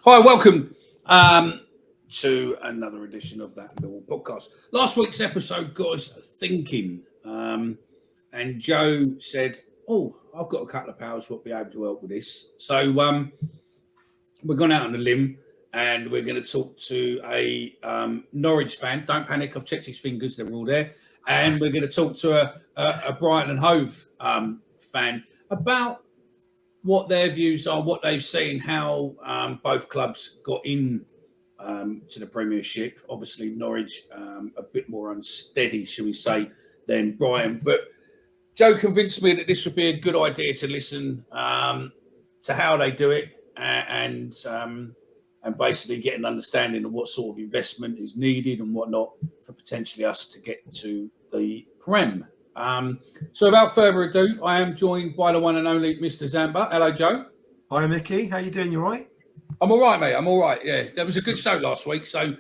Hi, welcome to another edition of that Millwall podcast. Last week's episode got us thinking, and Joe said, "Oh, I've got a couple of powers who'll be able to help with this." So we're going out on a limb, and we're going to talk to a Norwich fan. Don't panic, I've checked his fingers; they're all there. And we're going to talk to a Brighton and Hove fan about what their views are, what they've seen, how both clubs got in to the Premiership. Obviously, Norwich a bit more unsteady, shall we say, than Brighton. But Joe convinced me that this would be a good idea to listen to how they do it and basically get an understanding of what sort of investment is needed and whatnot for potentially us to get to the Prem. So without further ado, I am joined by the one and only Mr. Zamba. Hello, Joe. Hi, Mickey. How you doing? You all right? I'm all right, mate. I'm all right. Yeah, there was a good show last week. So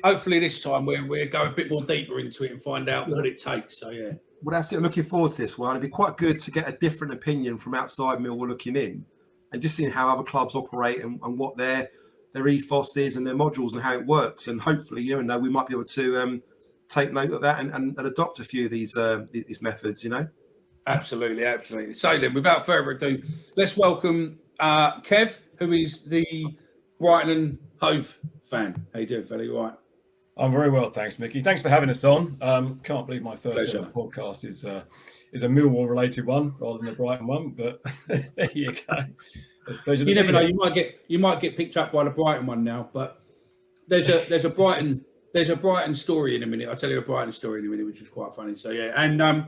hopefully this time we'll go a bit more deeper into it and find out what it takes. So, yeah. Well, that's it. I'm looking forward to this one. It'd be quite good to get a different opinion from outside Millwall looking in and just seeing how other clubs operate and what their ethos is and their modules and how it works. And hopefully, you know, we might be able to take note of that and adopt a few of these methods, you know? Absolutely, absolutely. So then, without further ado, let's welcome Kev, who is the Brighton and Hove fan. How you doing, fella? You all right? I'm very well, thanks, Mickey. Thanks for having us on. Can't believe my first ever podcast is a Millwall-related one rather than a Brighton one, but there you go. It's a pleasure. You never know. You might get picked up by the Brighton one now, but there's a Brighton story in a minute. I'll tell you a Brighton story in a minute, which was quite funny. So yeah, and I'm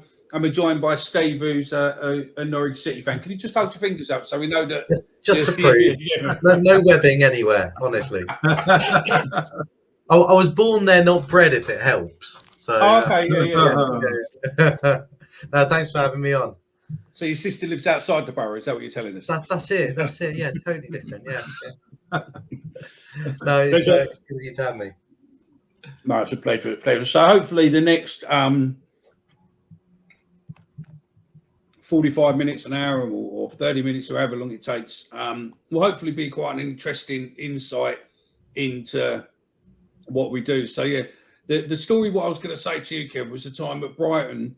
joined by Steve, who's a Norwich City fan. Can you just hold your fingers up so we know that? Just to prove, no webbing anywhere. Honestly, I was born there, not bred. If it helps. So. Okay, yeah. No, thanks for having me on. So your sister lives outside the borough. Is that what you're telling us? That's it. Yeah, totally different. Yeah. No, it's good of you to have me. No, it's a pleasure. So hopefully the next 45 minutes, an hour, or 30 minutes, or however long it takes, will hopefully be quite an interesting insight into what we do. So yeah, the story, what I was going to say to you, Kev, was the time that Brighton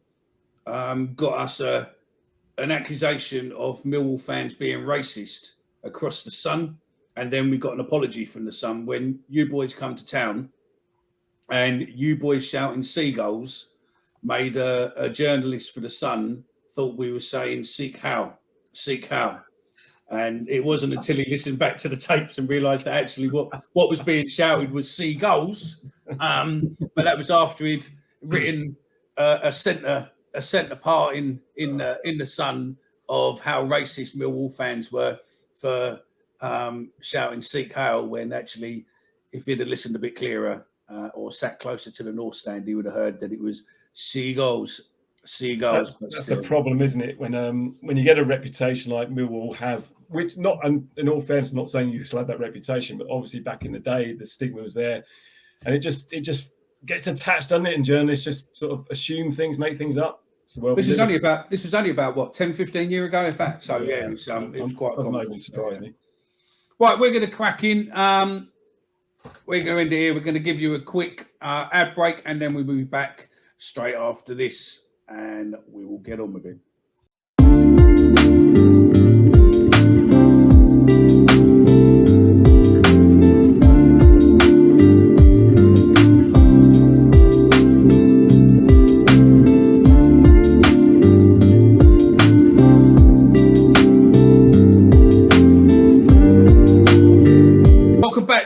got us an accusation of Millwall fans being racist across the Sun, and then we got an apology from the Sun when you boys come to town. And you boys shouting seagulls made a journalist for The Sun thought we were saying seek how. And it wasn't until he listened back to the tapes and realised that actually what was being shouted was seagulls. But that was after he'd written a centre part in The Sun of how racist Millwall fans were for shouting seek how, when actually if he'd have listened a bit clearer, or sat closer to the North Stand, he would have heard that it was seagulls. That's the problem, isn't it? When you get a reputation like Millwall have, which not, and in all fairness, I'm not saying you still have that reputation, but obviously back in the day, the stigma was there, and it just gets attached, doesn't it? And journalists just sort of assume things, make things up. This is only about what 10, 15 years ago, in fact. So yeah, it was quite common. Not even surprised me. Right, we're going to crack in. We're going to end it here. We're going to give you a quick ad break, and then we'll be back straight after this, and we will get on with it.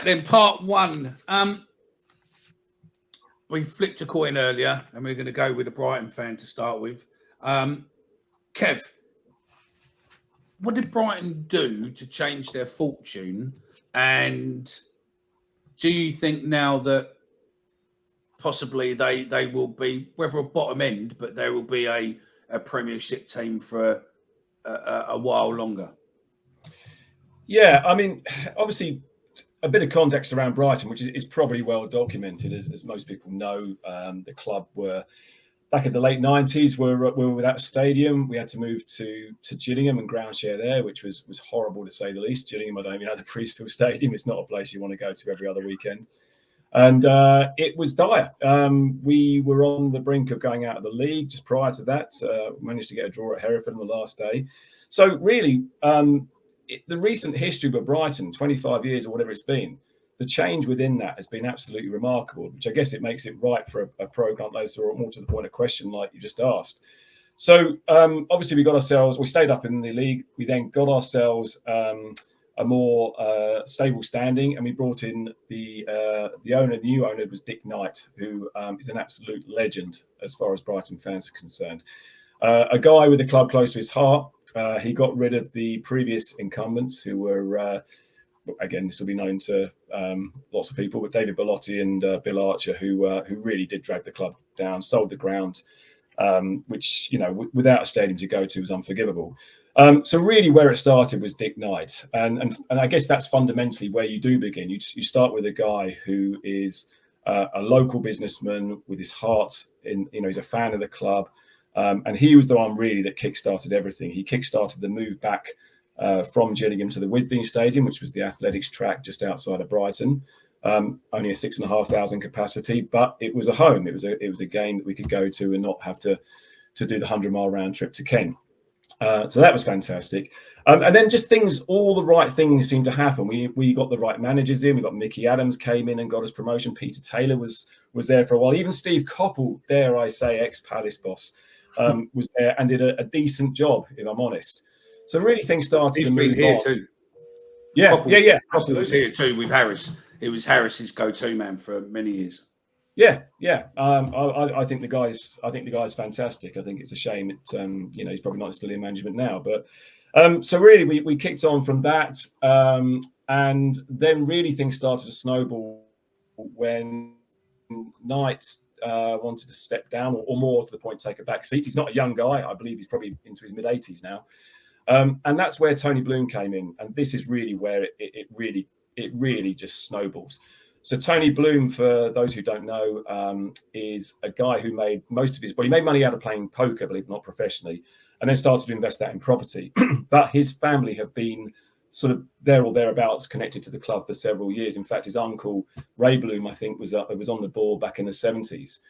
Then part one. We flipped a coin earlier, and we're going to go with a Brighton fan to start with. Kev, what did Brighton do to change their fortune? And do you think now that possibly they will be, whether a bottom end, but they will be a Premiership team for a while longer? Yeah, I mean, obviously, a bit of context around Brighton, which is probably well documented, as most people know. The club were back in the late 90s, we were without a stadium. We had to move to Gillingham and ground share there, which was horrible to say the least. Gillingham, I don't even know the Priestfield Stadium. It's not a place you want to go to every other weekend. And it was dire. We were on the brink of going out of the league just prior to that. Managed to get a draw at Hereford on the last day. So really, the recent history of Brighton, 25 years or whatever it's been, the change within that has been absolutely remarkable, which I guess it makes it right for a programme like this, or more to the point, a question like you just asked. So obviously we stayed up in the league. We then got ourselves a more stable standing, and we brought in the new owner was Dick Knight, who is an absolute legend as far as Brighton fans are concerned. A guy with the club close to his heart. He got rid of the previous incumbents who were, again, this will be known to lots of people, but David Bellotti and Bill Archer, who really did drag the club down, sold the ground, which, without a stadium to go to was unforgivable. So really where it started was Dick Knight. And I guess that's fundamentally where you do begin. You start with a guy who is a local businessman with his heart in, he's a fan of the club. And he was the one really that kickstarted everything. He kickstarted the move back from Gillingham to the Withdean Stadium, which was the athletics track just outside of Brighton. Only a 6,500 capacity, but it was a home. It was a game that we could go to and not have to do the 100-mile round trip to Kent. So that was fantastic. And then just all the right things seemed to happen. We got the right managers in. We got Mickey Adams came in and got us promotion. Peter Taylor was there for a while. Even Steve Coppell, dare I say, ex-Palace boss, was there and did a decent job, if I'm honest. So really things started to move here on. too. Yeah. Coppell was here too with Harris. It was Harris's go-to man for many years. Yeah. I think the guy's fantastic. I think it's a shame he's probably not still in management now. But so really we kicked on from that, and then really things started to snowball when Knight wanted to step down, or more to the point, take a back seat. He's not a young guy. I believe he's probably into his mid-80s now. And that's where Tony Bloom came in, and this is really where it really just snowballs. So Tony Bloom, for those who don't know, is a guy who made most of he made money out of playing poker, believe it or not, professionally, and then started to invest that in property. But his family have been sort of there or thereabouts connected to the club for several years. In fact, his uncle Ray Bloom, I think, was on the board back in the 70s.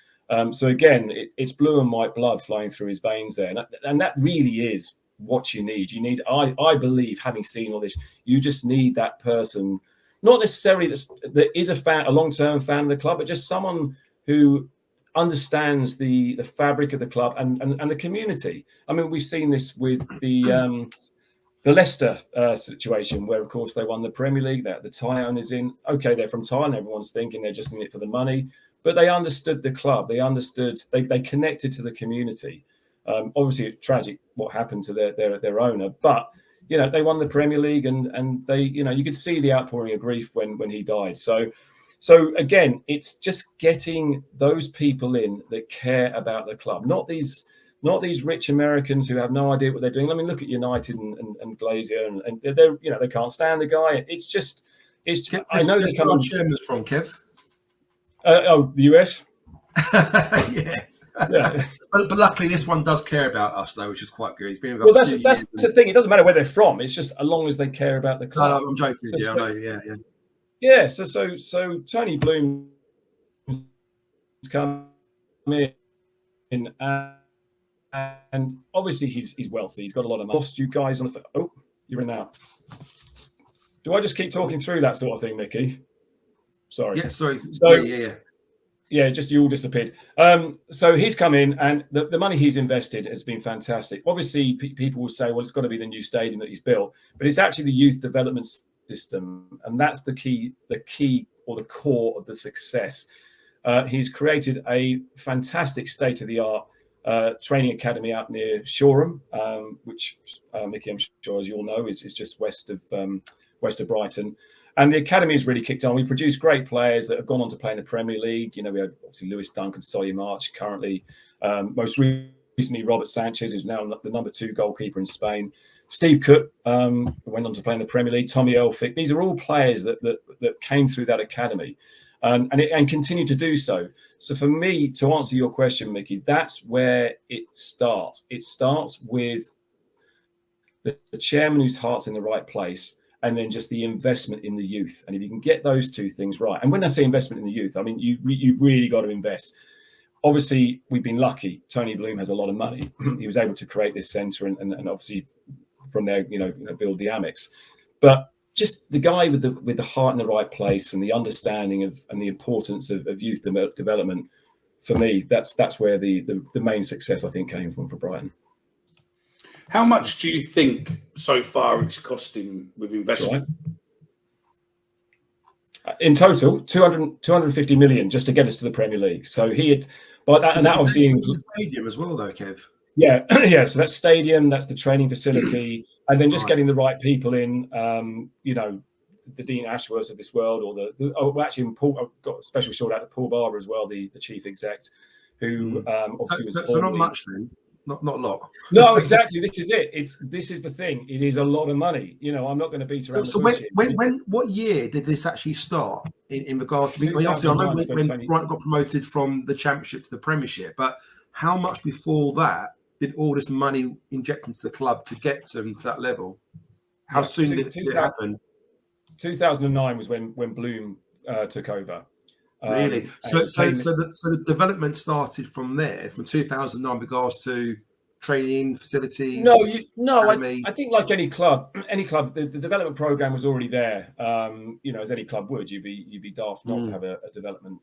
So again, it's blue and white blood flowing through his veins there, and that really is what you need. I believe, having seen all this, you just need that person, not necessarily that is a long-term fan of the club, but just someone who understands the fabric of the club and the community. I mean, we've seen this with the Leicester situation, where of course they won the Premier League. That the Thai owners in. Okay, they're from Thailand. Everyone's thinking they're just in it for the money, but they understood the club. They understood. They connected to the community. Obviously, it's tragic what happened to their owner, but they won the Premier League, and they you could see the outpouring of grief when he died. So again, it's just getting those people in that care about the club, not these rich Americans who have no idea what they're doing. I mean, look at United and Glazier, and they're they can't stand the guy. It's just I know they're coming. Chairman's from Kev. The US. Yeah. Yeah. But luckily this one does care about us though, which is quite good. He's been with us. Well, that's the thing. It doesn't matter where they're from. It's just as long as they care about the club. No, I'm joking. I know. Yeah. Yeah. So Tony Bloom come in, and obviously he's wealthy. He's got a lot of money. Lost you guys on the. Oh, you're in now. Do I just keep talking through that sort of thing, Mickey? Sorry. Yeah. Sorry. So, yeah. Yeah, just you all disappeared. So he's come in, and the money he's invested has been fantastic. Obviously, people will say, well, it's got to be the new stadium that he's built, but it's actually the youth development system, and that's the key or the core of the success. He's created a fantastic state-of-the-art training academy out near Shoreham, which Mickey, I'm sure, as you all know, is just west of Brighton. And the academy has really kicked on. We produced great players that have gone on to play in the Premier League. We had obviously Lewis Dunk and Solly March currently. Most recently, Robert Sanchez, who's now the number 2 goalkeeper in Spain. Steve Cook went on to play in the Premier League. Tommy Elphick. These are all players that came through that academy. and continue to do so. So for me, to answer your question, Mickey, that's where it starts. It starts with the chairman whose heart's in the right place, and then just the investment in the youth. And if you can get those two things right, and when I say investment in the youth, I mean you've really got to invest. Obviously, we've been lucky. Tony Bloom has a lot of money. He was able to create this centre, and obviously from there, build the Amex. But just the guy with the heart in the right place and the understanding of and the importance of youth development, for me, that's where the main success I think came from for Brighton. How much do you think so far it's cost him with investment? Right. In total, 250 million just to get us to the Premier League. So he had, but that, and that obviously includes stadium as well, though, Kev. Yeah, yeah. So that's stadium, that's the training facility, and then just getting the right people in. The Dean Ashworths of this world, or actually, Paul. I've got a special shout out to Paul Barber as well, the chief exec, who obviously was. So not much then. Not a lot. No, exactly. This is it. This is the thing. It is a lot of money. I'm not going to beat around the bush. What year did this actually start in regards to? Obviously, I know when Brighton got promoted from the Championship to the Premiership, but how much before that did all this money inject into the club to get them to that level? How soon did it happen? 2009 was when Bloom took over. Really? So the development started from there, from 2009, with regards to training facilities. I think like any club, the development program was already there. As any club would, you'd be daft not to have a development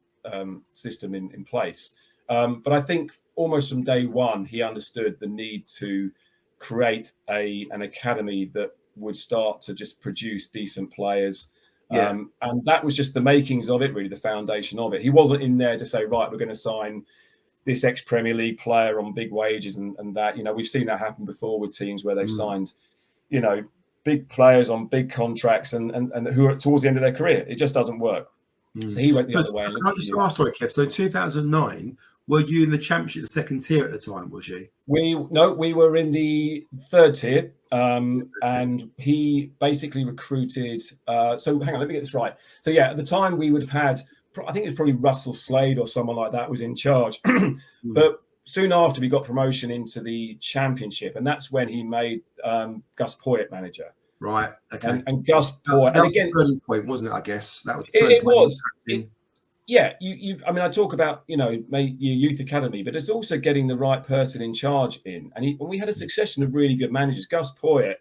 system in place. But I think almost from day one, he understood the need to create an academy that would start to just produce decent players. Yeah. And that was just the makings of it, really, the foundation of it. He wasn't in there to say, right, we're going to sign this ex-Premier League player on big wages and that. We've seen that happen before with teams where they've signed, big players on big contracts and who are towards the end of their career. It just doesn't work. So he went the other way. I just asked, sorry, Kev. So 2009, were you in the Championship, the second tier at the time, was you? We were in the third tier. And he basically recruited. So hang on, let me get this right. So yeah, at the time we would have had, I think it was probably Russell Slade or someone like that was in charge. But soon after we got promotion into the Championship, and that's when he made Gus Poyet manager. Right. Okay. And Gus Poyet. That was the turning point, wasn't it? I guess that was the turning point. It was. Yeah, I mean, I talk about your youth academy, but it's also getting the right person in charge in. And we had a succession of really good managers. Gus Poyet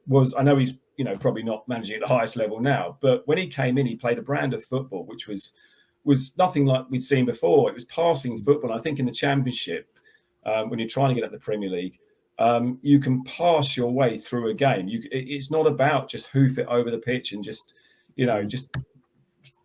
was, I know he's probably not managing at the highest level now, but when he came in, he played a brand of football which was nothing like we'd seen before. It was passing football. I think in the Championship, when you're trying to get at the Premier League, you can pass your way through a game. It's not about just hoof it over the pitch and just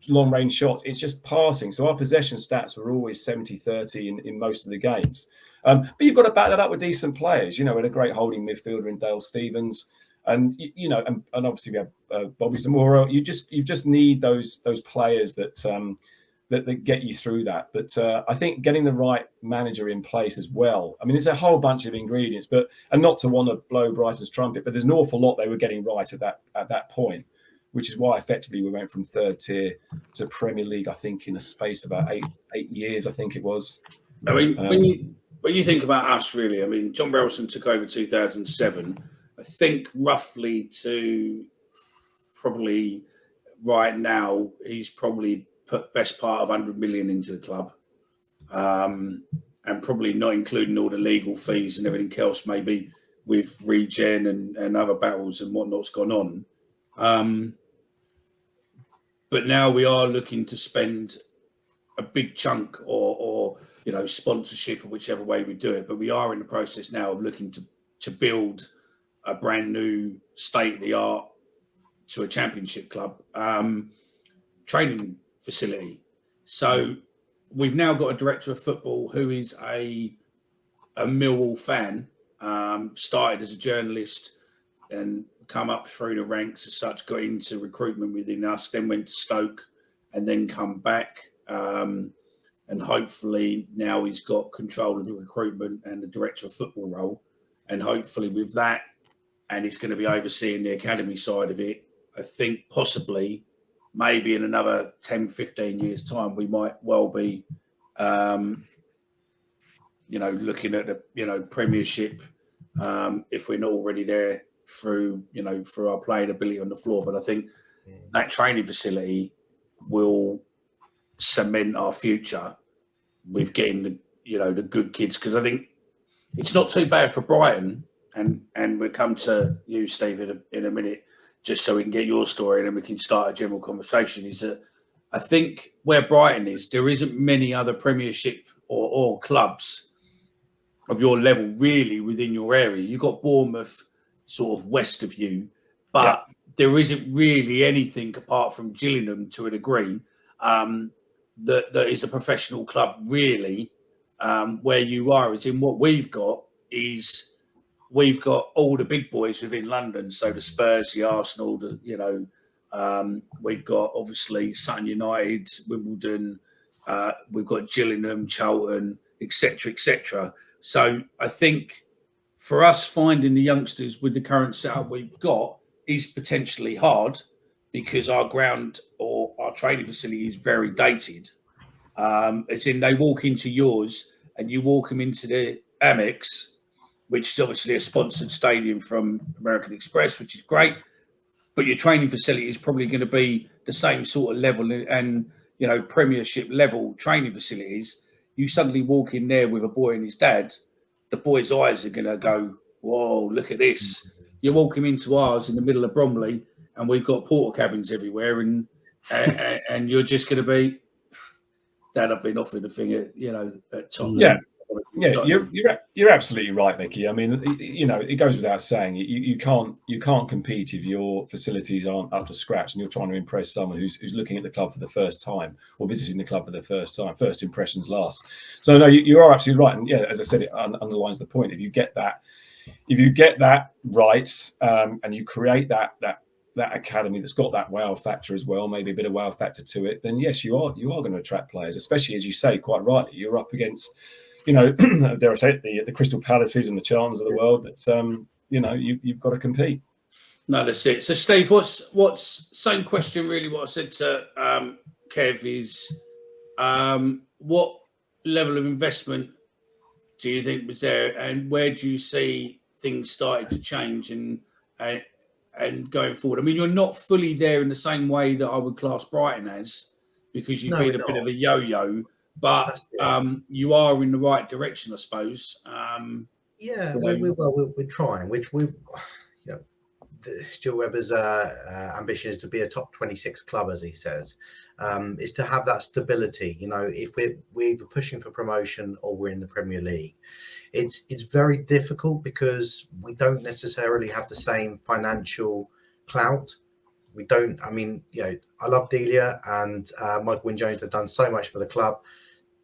long range shots. It's just passing. So our possession stats were always 70-30 in most of the games. But you've got to back that up with decent players. We had a great holding midfielder in Dale Stevens, and and obviously we have Bobby Zamora. You just need those players that get you through that. But I think getting the right manager in place as well. I mean, there's a whole bunch of ingredients, and not to want to blow Brighton's trumpet, but there's an awful lot they were getting right at that point, which is why effectively we went from third tier to Premier League, I think, in a space of about eight years, I think it was. I mean, when you think about us, really, I mean, John Brelson took over 2007. I think roughly to probably right now, he's probably put best part of 100 million into the club, and probably not including all the legal fees and everything else, maybe with regen and other battles and whatnot's gone on. But now we are looking to spend a big chunk or sponsorship or whichever way we do it. But we are in the process now of looking to build a brand new state-of-the-art to a Championship club training facility. So we've now got a director of football who is a Millwall fan, started as a journalist and come up through the ranks as such, got into recruitment within us, then went to Stoke and then come back. And hopefully now he's got control of the recruitment and the director of football role. And hopefully with that, and he's going to be overseeing the academy side of it, I think possibly maybe in another 10, 15 years' time, we might well be, looking at the, Premiership, if we're not already there through our playing ability on the floor. But I think that training facility will cement our future with getting the good kids, because I think it's not too bad for Brighton, and we'll come to you, Steve, in a minute, just so we can get your story and then we can start a general conversation. Is that I think where Brighton is, there isn't many other Premiership or clubs of your level really within your area. You've got Bournemouth sort of west of you, but there isn't really anything apart from Gillingham to a degree that is a professional club really. Where you are is in what we've got all the big boys within London. So the Spurs, the Arsenal, we've got obviously Sutton United, Wimbledon, we've got Gillingham, Charlton, etc., etc. So I think for us finding the youngsters with the current setup we've got is potentially hard, because our ground or our training facility is very dated. As in, they walk into yours and you walk them into the Amex, which is obviously a sponsored stadium from American Express, which is great. But your training facility is probably going to be the same sort of level and, Premiership level training facilities. You suddenly walk in there with a boy and his dad, the boy's eyes are going to go, whoa, look at this. You walk him into ours in the middle of Bromley and we've got porta cabins everywhere, and you're just going to be, Dad, I've been offered a thing at Tottenham. Yeah, you're absolutely right, Mickey. I mean, it goes without saying you can't compete if your facilities aren't up to scratch and you're trying to impress someone who's looking at the club for the first time or visiting the club for the first time. First impressions last. So no, you are absolutely right, and as I said, it underlines the point. If you get that right, and you create that academy that's got that wow factor as well, maybe a bit of wow factor to it, then yes, you are going to attract players, especially as you say quite rightly, you're up against, dare I say it, the Crystal Palaces and the Charltons of the world that you've got to compete. No, that's it. So Steve, what's same question really what I said to Kev is what level of investment do you think was there, and where do you see things started to change and going forward? I mean, you're not fully there in the same way that I would class Brighton as, because you've been a bit of a yo-yo, but you are in the right direction, I suppose. We're trying, which Stuart Webber's ambition is to be a top 26 club, as he says, is to have that stability. If we're either pushing for promotion or we're in the Premier League, it's very difficult because we don't necessarily have the same financial clout. We don't. I mean, I love Delia and Michael Wynne-Jones. They've done so much for the club.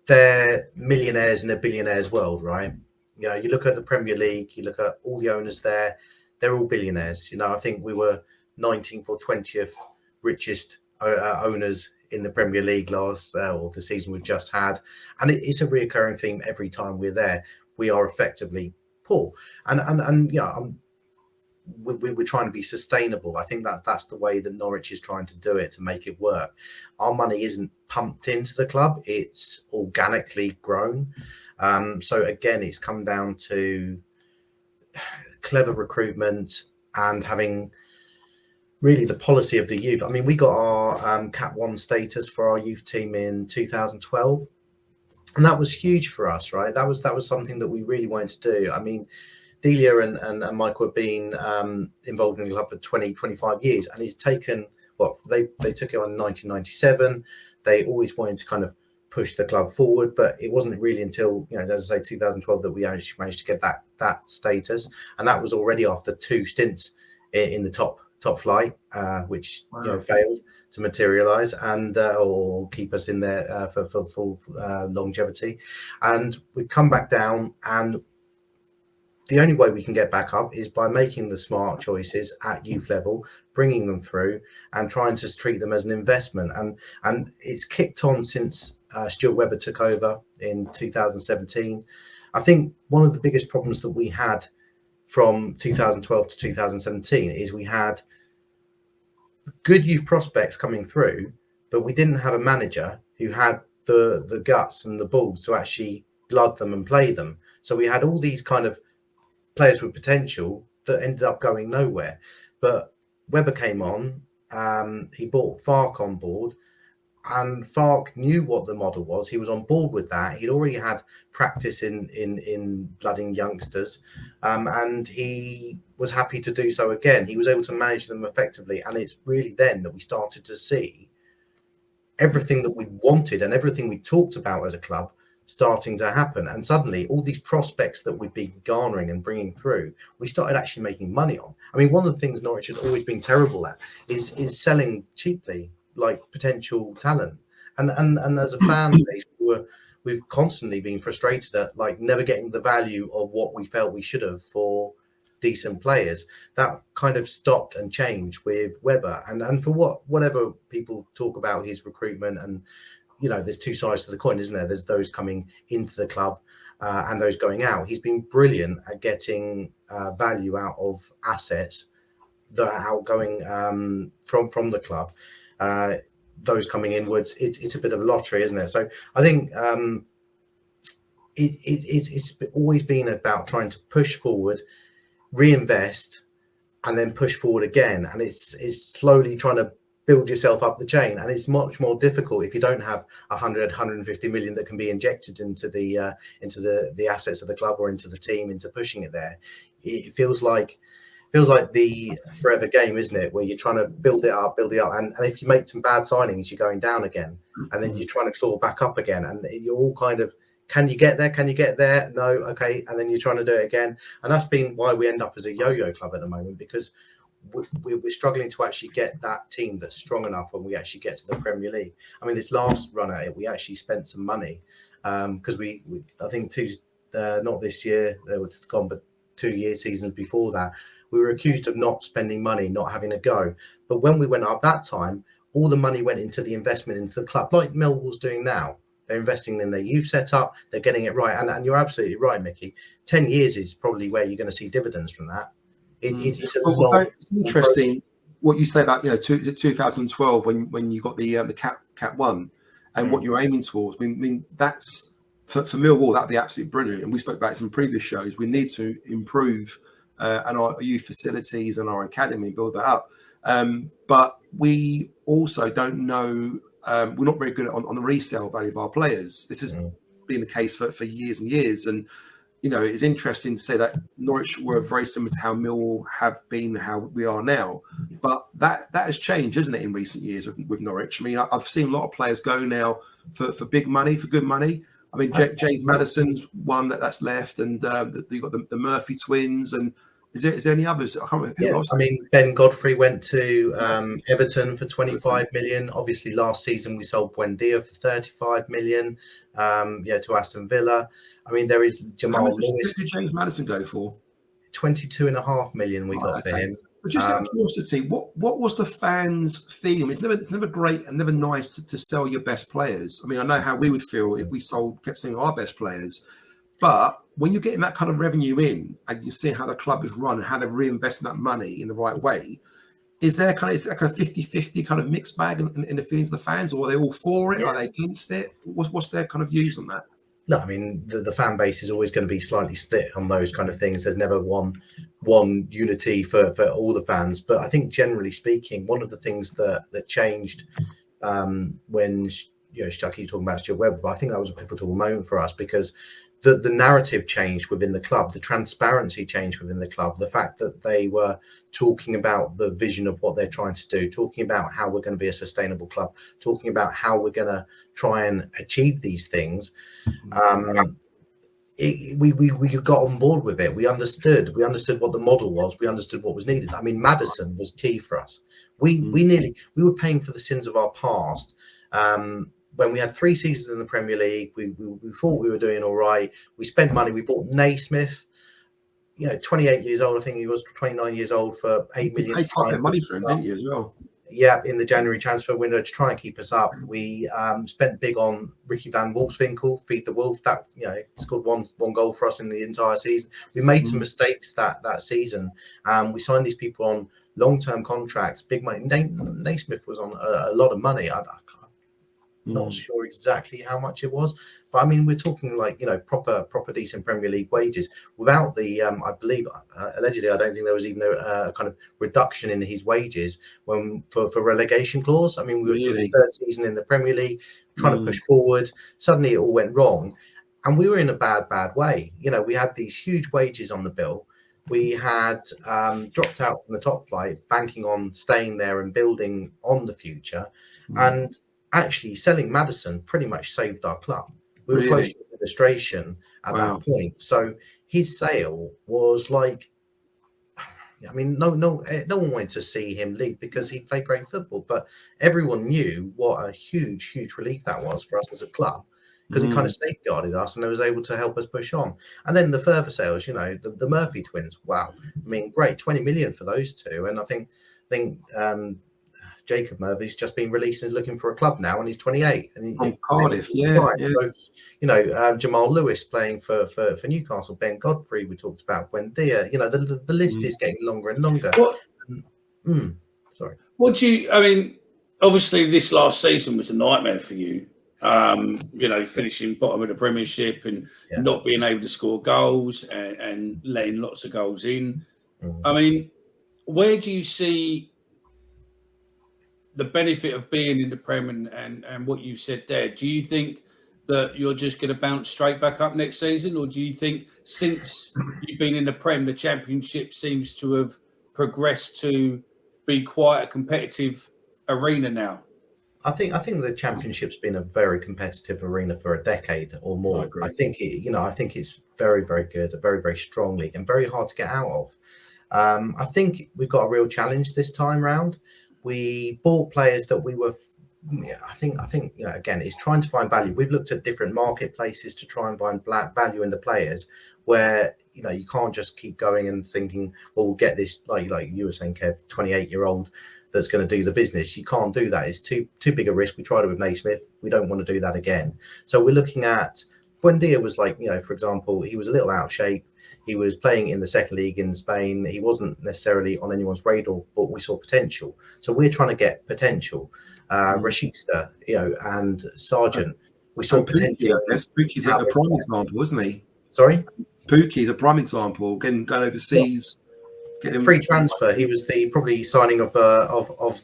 They're millionaires in a billionaires world, right? You look at the Premier League, you look at all the owners there. They're all billionaires. I think we were 19th or 20th richest owners in the Premier League last or the season we've just had, and it's a reoccurring theme every time we're there. We are effectively poor, and we're trying to be sustainable. I think that's the way that Norwich is trying to do it, to make it work. Our money isn't pumped into the club; it's organically grown. So again, it's come down to clever recruitment and having really the policy of the youth. I mean, we got our Cat 1 status for our youth team in 2012, and that was huge for us, right? That was something that we really wanted to do. I mean, Delia and Michael have been involved in the club for 25 years, and it's taken, they took it on in 1997. They always wanted to kind of push the club forward, but it wasn't really until, as I say, 2012 that we actually managed to get that status, and that was already after 2 stints in the top flight, which failed to materialize and or keep us in there for full longevity. And we've come back down, and the only way we can get back up is by making the smart choices at youth level, bringing them through and trying to treat them as an investment. And it's kicked on since Stuart Webber took over in 2017. I think one of the biggest problems that we had from 2012 to 2017 is we had good youth prospects coming through, but we didn't have a manager who had the guts and the balls to actually blood them and play them. So we had all these kind of players with potential that ended up going nowhere. But Webber came on, he brought Fark on board, and Fark knew what the model was. He was on board with that. He'd already had practice in blooding youngsters, and he was happy to do so again. He was able to manage them effectively, and it's really then that we started to see everything that we wanted and everything we talked about as a club starting to happen. And suddenly all these prospects that we've been garnering and bringing through, we started actually making money on. I mean, one of the things Norwich had always been terrible at is selling cheaply, like potential talent. And as a fan base, we've constantly been frustrated at like never getting the value of what we felt we should have for decent players. That kind of stopped and changed with Webber. And for whatever people talk about his recruitment, and you know, there's two sides to the coin, isn't there? There's those coming into the club and those going out. He's been brilliant at getting value out of assets that are outgoing from the club. Those coming inwards, it's a bit of a lottery, isn't it? So I think it's always been about trying to push forward, reinvest, and then push forward again. And it's slowly trying to build yourself up the chain, and it's much more difficult if you don't have 150 million that can be injected into the assets of the club or into the team, into pushing it there. It feels like the forever game, isn't it, where you're trying to build it up, and if you make some bad signings, you're going down again, and then you're trying to claw back up again, and you're all kind of, can you get there? No, okay, and then you're trying to do it again. And that's been why we end up as a yo-yo club at the moment, because we're struggling to actually get that team that's strong enough when we actually get to the Premier League. I mean, this last run at it, we actually spent some money because we I think not this year, they were gone, but 2 seasons before that, we were accused of not spending money, not having a go. But when we went up that time, all the money went into the investment into the club, like Millwall's doing now. They're investing in their youth setup, they're getting it right. And you're absolutely right, Mickey. 10 years is probably where you're going to see dividends from that. It's interesting what you say about 2012 when you got the Cat 1 and what you're aiming towards. I mean that's for Millwall, that'd be absolutely brilliant. And we spoke about it in previous shows. We need to improve and our youth facilities and our academy, build that up. But we also don't know. We're not very good on the resale value of our players. This has been the case for years and years. And it's interesting to say that Norwich were very similar to how Millwall have been, how we are now. But that has changed, isn't it, in recent years with Norwich? I mean, I've seen a lot of players go now for big money, for good money. I mean, James Maddison's one that's left, and you've got the Murphy twins. And is there any others? I can't remember who else. I mean, Ben Godfrey went to Everton for 25 million. Obviously, last season we sold Buendia for 35 million. To Aston Villa. I mean, there is Jamal Lewis. What did James Maddison go for? 22.5 million we got for him. But just out of curiosity, what was the fans' feeling? It's never great and never nice to sell your best players. I mean, I know how we would feel if we kept selling our best players. But when you're getting that kind of revenue in and you see how the club is run and how they're reinvesting that money in the right way, is there kind of 50-50 kind of mixed bag in the feelings of the fans, or are they all for it? Yeah. Are they against it? What's their kind of views on that? No, I mean, the fan base is always going to be slightly split on those kind of things. There's never one unity for all the fans. But I think generally speaking, one of the things that changed when, Stucky talking about Stuart Webber, but I think that was a pivotal moment for us, because the narrative changed within the club, the transparency changed within the club, the fact that they were talking about the vision of what they're trying to do, talking about how we're going to be a sustainable club, talking about how we're going to try and achieve these things. We got on board with it. We understood what the model was. We understood what was needed. I mean, Maddison was key for us. We were paying for the sins of our past. When we had 3 seasons in the Premier League, we thought we were doing all right. We spent money. We bought Naismith, 28 years old. I think he was 29 years old for 8 million. You paid quite a bit of money for him, didn't you, as well? Yeah, in the January transfer window to try and keep us up. We spent big on Ricky van Wolfswinkel, Feed the Wolf. That scored one goal for us in the entire season. We made some mistakes that season. We signed these people on long-term contracts, big money. Naismith was on a lot of money. I'm not sure exactly how much it was, but I mean, we're talking like, you know, proper decent Premier League wages without the, I believe, allegedly, I don't think there was even a kind of reduction in his wages for relegation clause. I mean, we were through the third season in the Premier League, trying to push forward. Suddenly it all went wrong. And we were in a bad way. You know, we had these huge wages on the bill. We had dropped out from the top flight, banking on staying there and building on the future. And actually selling Maddison pretty much saved our club. We were close to administration at that point. So his sale was like, I mean, no one wanted to see him leave because he played great football, but everyone knew what a huge relief that was for us as a club, because he kind of safeguarded us and it was able to help us push on. And then the further sales, you know, the Murphy twins, wow. I mean, great, 20 million for those two. And I think Jacob Murphy's just been released and is looking for a club now, and he's 28. And Cardiff, yeah. So, you know, Jamal Lewis playing for Newcastle, Ben Godfrey, we talked about, Buendia. You know, the list is getting longer and longer. Sorry. I mean, obviously this last season was a nightmare for you. You know, finishing bottom of the Premiership and not being able to score goals and letting lots of goals in. I mean, where do you see the benefit of being in the Prem and what you said there? Do you think that you're just going to bounce straight back up next season, or do you think since you've been in the Prem, the Championship seems to have progressed to be quite a competitive arena now? I think the Championship's been a very competitive arena for a decade or more. I think it's very, very good, a very, very strong league, and very hard to get out of. I think we've got a real challenge this time round. We bought players that we were, I think, you know, again, it's trying to find value. We've looked at different marketplaces to try and find value in the players, where, you know, you can't just keep going and thinking, well, we'll get this, like you were saying, Kev, 28-year-old that's going to do the business. You can't do that. It's too big a risk. We tried it with Naismith. We don't want to do that again. So we're looking at, Buendia was like, you know, for example, he was a little out of shape. He was playing in the second league in Spain. He wasn't necessarily on anyone's radar, but we saw potential. So we're trying to get potential. Rashista, you know, and Sargent, we saw potential. Pukki's a prime example, isn't he? Sorry? Pukki's a prime example. Again, going overseas. Free transfer. He was the probably signing of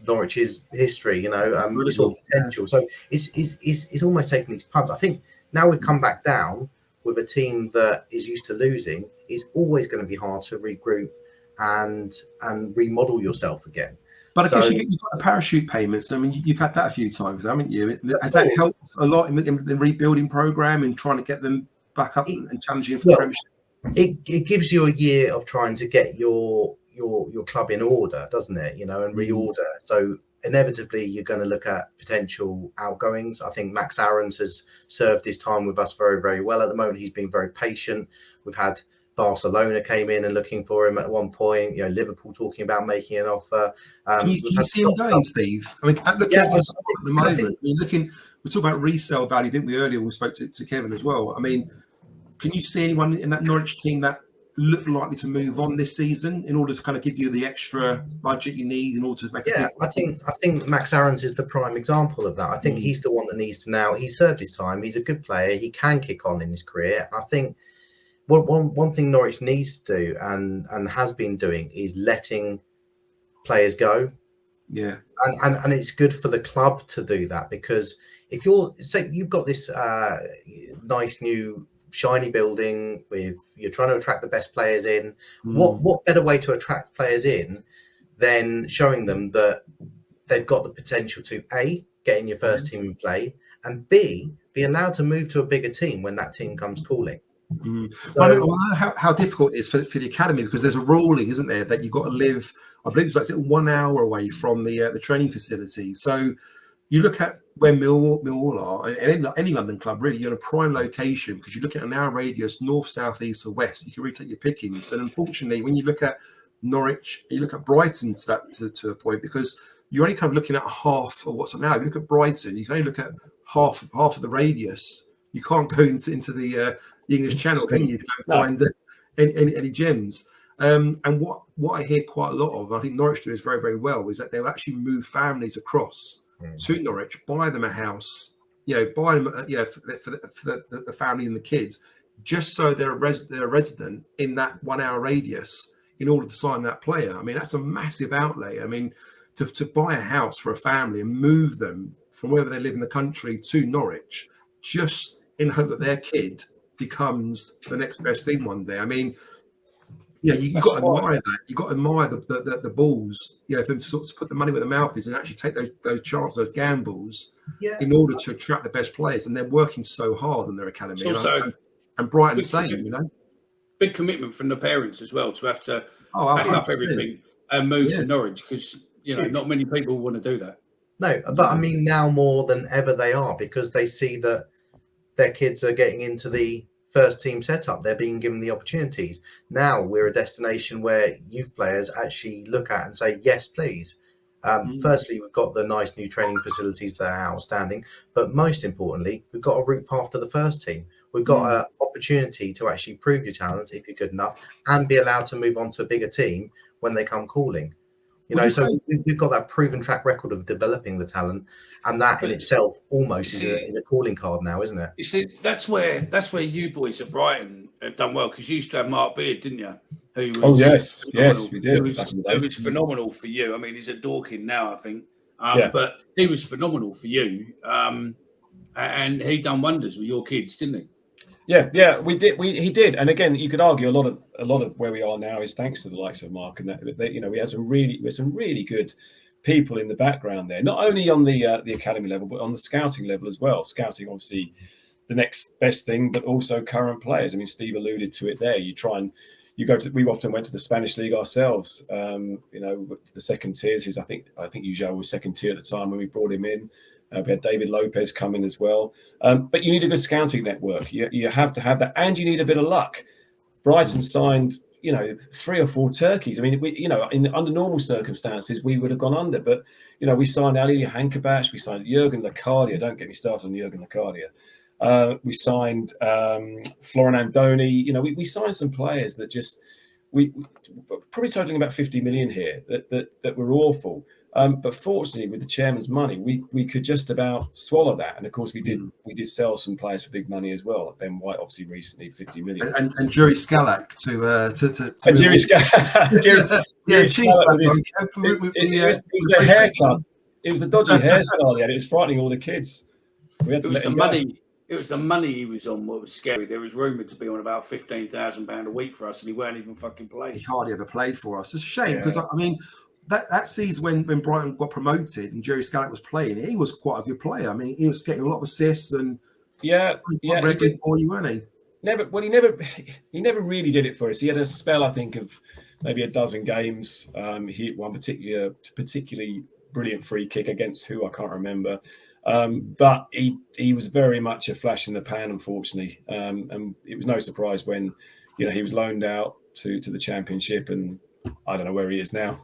Norwich's history, you know, we saw potential. So it's almost taking these punts. I think now we've come back down with a team that is used to losing. It's always going to be hard to regroup and remodel yourself again. But I guess you've got the parachute payments. I mean, you've had that a few times, haven't you? Has that helped a lot in the rebuilding program and trying to get them back up and challenging for the Premiership? It gives you a year of trying to get your club in order, doesn't it? You know, and reorder. So inevitably, you're going to look at potential outgoings. I think Max Aarons has served his time with us very, very well at the moment. He's been very patient. We've had Barcelona came in and looking for him at one point. You know, Liverpool talking about making an offer. Can you see him going, Steve? I mean, look at the moment. We talked about resale value, didn't we, earlier when we spoke to Kevin as well? I mean, can you see anyone in that Norwich team that look likely to move on this season in order to kind of give you the extra budget you need in order to make I think Max Aarons is the prime example of that. I think he's the one that needs to now. He's served his time. He's a good player. He can kick on in his career. I think one thing Norwich needs to do and has been doing is letting players go. Yeah. And it's good for the club to do that, because if you've got this nice new shiny building you're trying to attract the best players in, what better way to attract players in than showing them that they've got the potential to A, get in your first team and play, and B, be allowed to move to a bigger team when that team comes calling. So, I don't know how difficult it is for the academy, because there's a ruling, isn't there, that you've got to live, I believe it's like 1 hour away from the training facility. So you look at where Millwall are, and any London club really, you're in a prime location, because you look at an hour radius, north, south, east, or west. You can really take your pickings. And unfortunately, when you look at Norwich, you look at Brighton to a point, because you're only kind of looking at half of what's on now. If you look at Brighton, you can only look at half of the radius. You can't go into the English Channel, can you? Find any gems. And what I hear quite a lot of, I think Norwich do this very, very well, is that they'll actually move families across to Norwich, buy them a house, buy them, for the family and the kids, just so they're a resident in that 1 hour radius in order to sign that player. I mean, that's a massive outlay. I mean, to buy a house for a family and move them from wherever they live in the country to Norwich, just in hope that their kid becomes the next best thing one day. I mean, you've got to admire that. You've got to admire the balls, for them to sort of put the money where the mouth is and actually take those chances, those gambles, in order to attract the best players. And they're working so hard in their academy. And Brighton the same, Big commitment from the parents as well to have to pack up everything and move to Norwich, because not many people want to do that. No, but I mean, now more than ever they are, because they see that their kids are getting into the first team setup. They're being given the opportunities. Now we're a destination where youth players actually look at and say, yes, please. Firstly, we've got the nice new training facilities that are outstanding, but most importantly, we've got a route path to the first team. We've got an opportunity to actually prove your talents if you're good enough and be allowed to move on to a bigger team when they come calling. So we've got that proven track record of developing the talent, and that in itself almost is a calling card now, isn't it? You see, that's where you boys at Brighton have done well, because you used to have Mark Beard, didn't you? Yes, we did. It was phenomenal for you. I mean, he's at Dorking now, I think, but he was phenomenal for you, and he done wonders with your kids, didn't he? Yeah, we did. He did, and again, you could argue a lot of where we are now is thanks to the likes of Mark, and that we had some really good people in the background there, not only on the academy level, but on the scouting level as well. Scouting, obviously, the next best thing, but also current players. I mean, Steve alluded to it there. We often went to the Spanish league ourselves. The second tiers. I think Ujao was second tier at the time when we brought him in. We had David Lopez come in as well. But you need a good scouting network. You have to have that, and you need a bit of luck. Brighton signed, 3 or 4 turkeys. I mean, under normal circumstances, we would have gone under. But, we signed Ali Hankabash. We signed Jurgen Locadia. Don't get me started on Jurgen Locadia. We signed Florin Andoni. We signed some players that just, we probably totaling about 50 million here that were awful. But fortunately, with the chairman's money, we could just about swallow that. And of course, we did sell some players for big money as well. Like Ben White, obviously, recently 50 million, and Jerry Scalak to Jerry Scalak. It was the haircut. It was the dodgy hairstyle he had. It was frightening all the kids. It was the money. It was the money he was on. What was scary? There was rumoured to be on about £15,000 a week for us, and he weren't even fucking playing. He hardly ever played for us. It's a shame because I mean. That season when Brighton got promoted and Jerry Scalak was playing, he was quite a good player. I mean, he was getting a lot of assists and he did for you, wasn't he? He never really did it for us. He had a spell, I think, of maybe a dozen games. He hit one particularly brilliant free kick against who I can't remember. But he was very much a flash in the pan, unfortunately. And it was no surprise when he was loaned out to the Championship, and I don't know where he is now.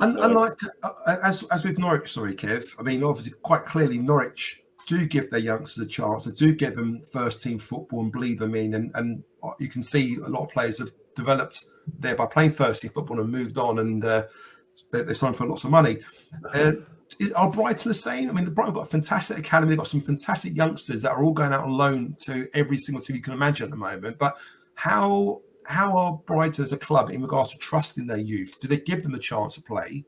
And like as with Norwich, sorry, Kev. I mean, obviously, quite clearly, Norwich do give their youngsters a chance. They do give them first team football and believe them in. And you can see a lot of players have developed there by playing first team football and moved on, and they signed for lots of money. Are Brighton the same? I mean, Brighton got a fantastic academy. They've got some fantastic youngsters that are all going out on loan to every single team you can imagine at the moment. But how are Brighton as a club in regards to trusting their youth? Do they give them the chance to play?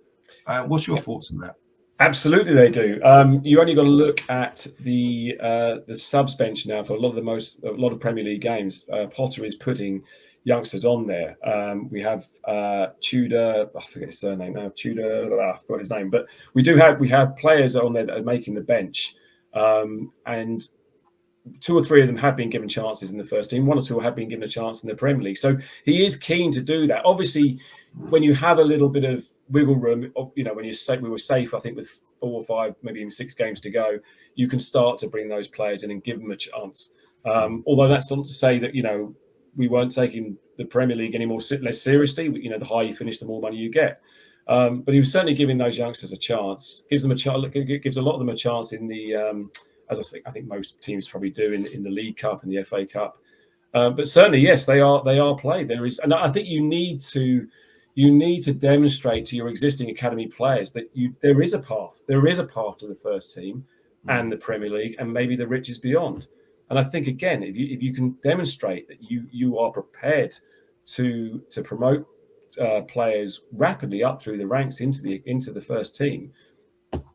What's your thoughts on that? Absolutely, they do. You only got to look at the subs bench now for a lot of Premier League games. Potter is putting youngsters on there. We have Tudor. I forget his surname now. Tudor. I forgot his name. But we have players on there that are making the bench, and 2 or 3 of them have been given chances in the first team. 1 or 2 have been given a chance in the Premier League. So he is keen to do that. Obviously, when you have a little bit of wiggle room, when you say we were safe, I think with 4 or 5, maybe even 6 games to go, you can start to bring those players in and give them a chance. Although that's not to say that we weren't taking the Premier League any less seriously. The higher you finish, the more money you get. But he was certainly giving those youngsters a chance. Gives them a chance. Gives a lot of them a chance in the. As I think most teams probably do in the League Cup and the FA Cup. But certainly, yes, they are played. There is, and I think you need to demonstrate to your existing academy players that there is a path. There is a path to the first team and the Premier League and maybe the riches beyond. And I think, again, if you can demonstrate that you are prepared to promote players rapidly up through the ranks into the first team,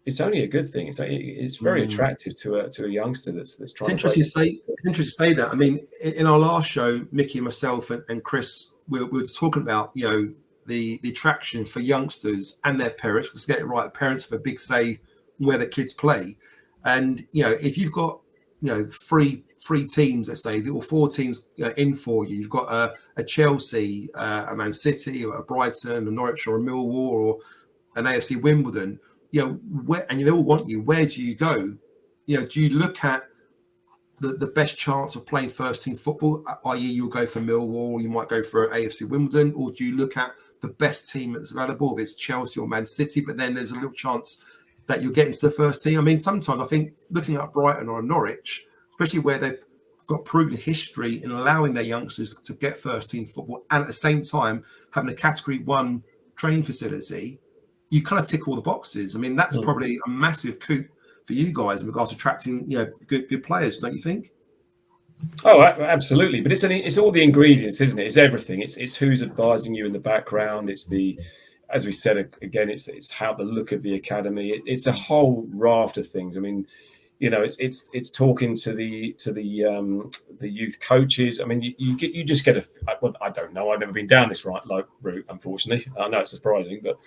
it's only a good thing. It's very attractive to a youngster that's trying. It's interesting to say that. I mean, in our last show, Mickey, myself, and Chris, we were talking about the attraction for youngsters and their parents. Let's get it right. Parents have a big say where the kids play, and if you've got three teams, let's say, or four teams in for you, you've got a Chelsea, a Man City, or a Brighton, a Norwich, or a Millwall, or an AFC Wimbledon. And they all want you. Where do you go? Do you look at the best chance of playing first team football, i.e. you'll go for Millwall, you might go for AFC Wimbledon, or do you look at the best team that's available, if it's Chelsea or Man City, but then there's a little chance that you'll get into the first team? I mean, sometimes I think looking at Brighton or Norwich, especially where they've got proven history in allowing their youngsters to get first team football, and at the same time having a Category 1 training facility, you kind of tick all the boxes. I mean, that's probably a massive coup for you guys in regards to attracting, good players, don't you think? Oh, absolutely. But it's all the ingredients, isn't it? It's everything. It's who's advising you in the background. It's as we said again, it's how the look of the academy. It's a whole raft of things. I mean, it's talking to the youth coaches. I mean, you just get I don't know. I've never been down this route, unfortunately. I know it's surprising, but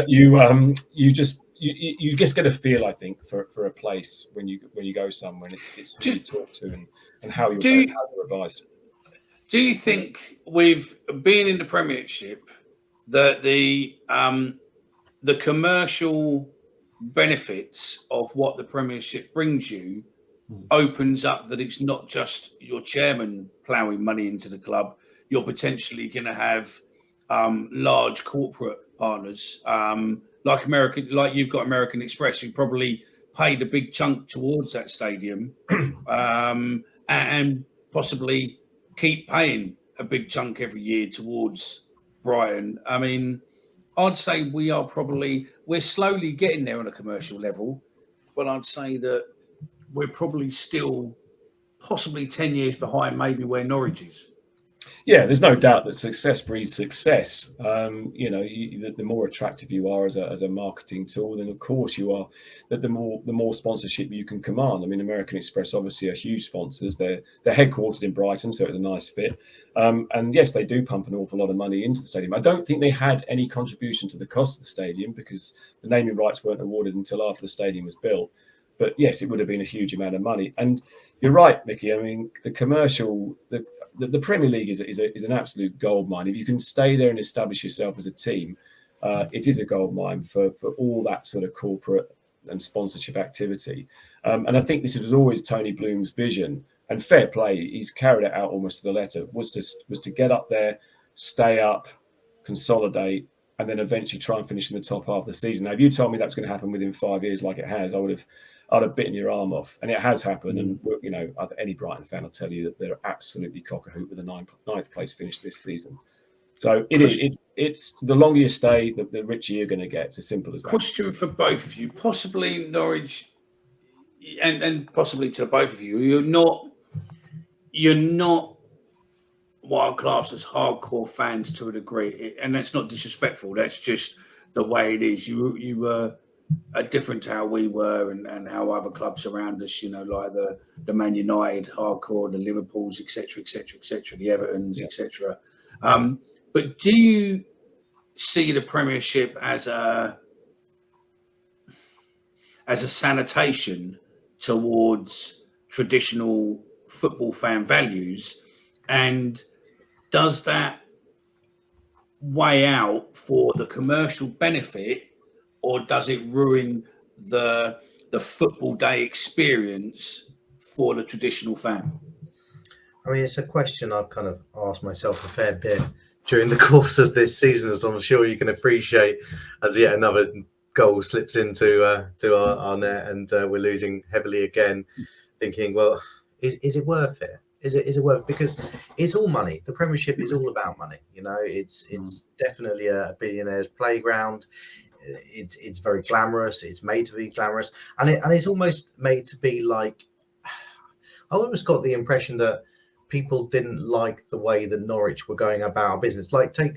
you just get a feel, I think, for a place when you go somewhere, and it's who you talk to and how you're advised. Do you think, with being in the Premiership, that the commercial benefits of what the Premiership brings you opens up, that it's not just your chairman ploughing money into the club? You're potentially going to have large corporate partners, like you've got American Express, who probably paid a big chunk towards that stadium, and possibly keep paying a big chunk every year towards Brighton. I mean, I'd say we're slowly getting there on a commercial level, but I'd say that we're probably still possibly 10 years behind maybe where Norwich is. Yeah, there's no doubt that success breeds success. The more attractive you are as a marketing tool, then of course you are. That the more sponsorship you can command. I mean, American Express obviously are huge sponsors. They're headquartered in Brighton, so it's a nice fit. And yes, they do pump an awful lot of money into the stadium. I don't think they had any contribution to the cost of the stadium because the naming rights weren't awarded until after the stadium was built. But yes, it would have been a huge amount of money. And you're right, Mickey. I mean, the commercial. The Premier League is an absolute gold mine. If you can stay there and establish yourself as a team, it is a gold mine for all that sort of corporate and sponsorship activity. And I think this was always Tony Bloom's vision. And fair play, he's carried it out almost to the letter. Was to get up there, stay up, consolidate, and then eventually try and finish in the top half of the season. Now, if you told me that's going to happen within 5 years, like it has, I'd have bitten your arm off, and it has happened. And any Brighton fan will tell you that they're absolutely cock-a-hoot with a ninth place finish this season. So it's the longer you stay, the richer you're going to get. It's as simple as that. Question for both of you, possibly Norwich, and possibly to both of you. You're not wild class as hardcore fans to a degree, and that's not disrespectful. That's just the way it is. You were different to how we were and how other clubs around us, like the Man United hardcore, the Liverpools, etc., the Evertons, etc. But do you see the Premiership as a sanitation towards traditional football fan values, and does that weigh out for the commercial benefit? Or does it ruin the football day experience for the traditional fan? I mean, it's a question I've kind of asked myself a fair bit during the course of this season, as I'm sure you can appreciate, as yet another goal slips into our net and we're losing heavily again, thinking, well, is it worth it? Is it worth? Because it's all money. The Premiership is all about money. You know, it's definitely a billionaire's playground. It's very glamorous. It's made to be glamorous, and it's almost made to be like. I almost got the impression that people didn't like the way that Norwich were going about our business. Like 2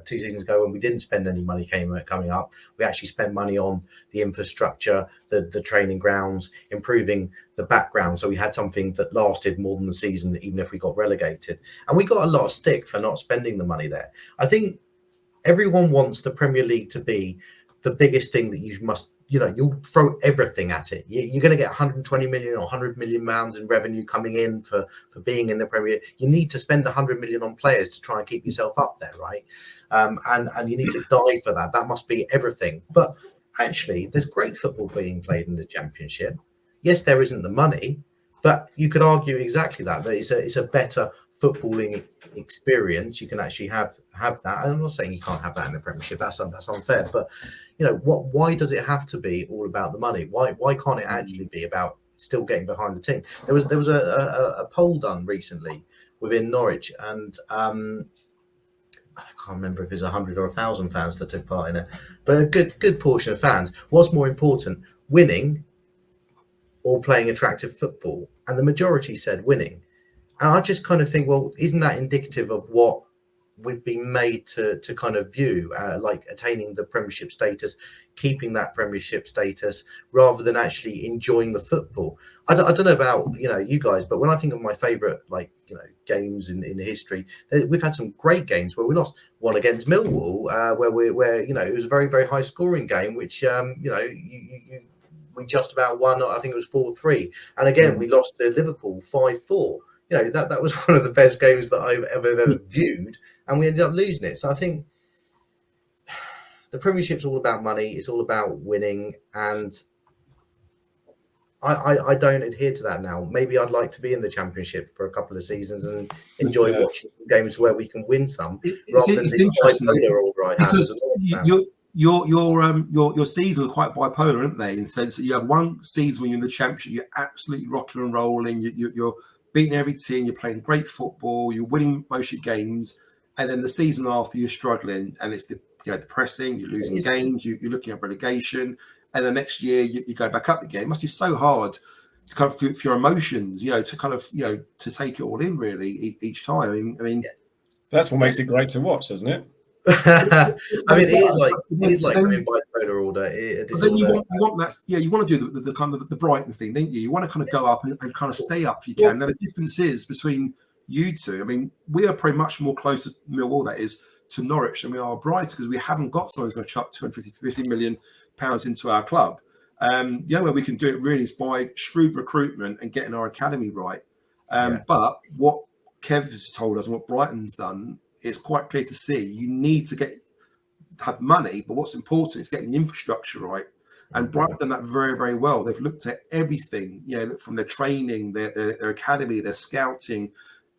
seasons ago when we didn't spend any money coming up, we actually spent money on the infrastructure, the training grounds, improving the background. So we had something that lasted more than the season, even if we got relegated. And we got a lot of stick for not spending the money there. I think everyone wants the Premier League to be the biggest thing that you must, you'll throw everything at it. You're going to get 120 million or 100 million pounds in revenue coming in for being in the Premier. You need to spend 100 million on players to try and keep yourself up there, right? And you need to die for that. That must be everything. But actually, there's great football being played in the Championship. Yes, there isn't the money, but you could argue exactly that it's a better footballing experience. You can actually have that. And I'm not saying you can't have that in the Premiership. That's unfair. But why does it have to be all about the money? Why can't it actually be about still getting behind the team? There was a poll done recently within Norwich, and I can't remember if it was 100 or 1,000 fans that took part in it, but a good portion of fans. What's more important, winning or playing attractive football? And the majority said winning. And I just kind of think, well, isn't that indicative of what we've been made to kind of view, like attaining the Premiership status, keeping that Premiership status, rather than actually enjoying the football? I don't know about you guys, but when I think of my favourite games in history, we've had some great games where we lost. One against Millwall, where it was a very, very high scoring game, which we just about won. I think it was 4-3, and again we lost to Liverpool 5-4. That was one of the best games that I've ever viewed, and we ended up losing it. So I think the Premiership's all about money. It's all about winning, and I don't adhere to that now. Maybe I'd like to be in the Championship for a couple of seasons and enjoy watching games where we can win some, rather than this bipolar all right. Because your seasons are quite bipolar, aren't they? In the sense that you have one season when you're in the Championship, you're absolutely rocking and rolling. You're beating every team, you're playing great football, you're winning most of your games, and then the season after you're struggling, and it's depressing, you're losing games, you're looking at relegation, and the next year you go back up again. It must be so hard to kind of for your emotions, to kind of to take it all in really each time. I mean that's what makes it great to watch, doesn't it? I mean, it is like having bipolar order. Then you want that, you want to do the kind of the Brighton thing, don't you? You want to kind of go up and kind of stay up if you can. Now the difference is between you two. I mean, we are probably much more closer to Millwall, that is, to Norwich than we are Brighton, because we haven't got someone who's going to chuck 250 million pounds into our club. The only way we can do it really is by shrewd recruitment and getting our academy right. But what Kev has told us and what Brighton's done, it's quite clear to see you need to have money, but what's important is getting the infrastructure right. And Brighton have done that very, very well. They've looked at everything, from their training, their academy, their scouting,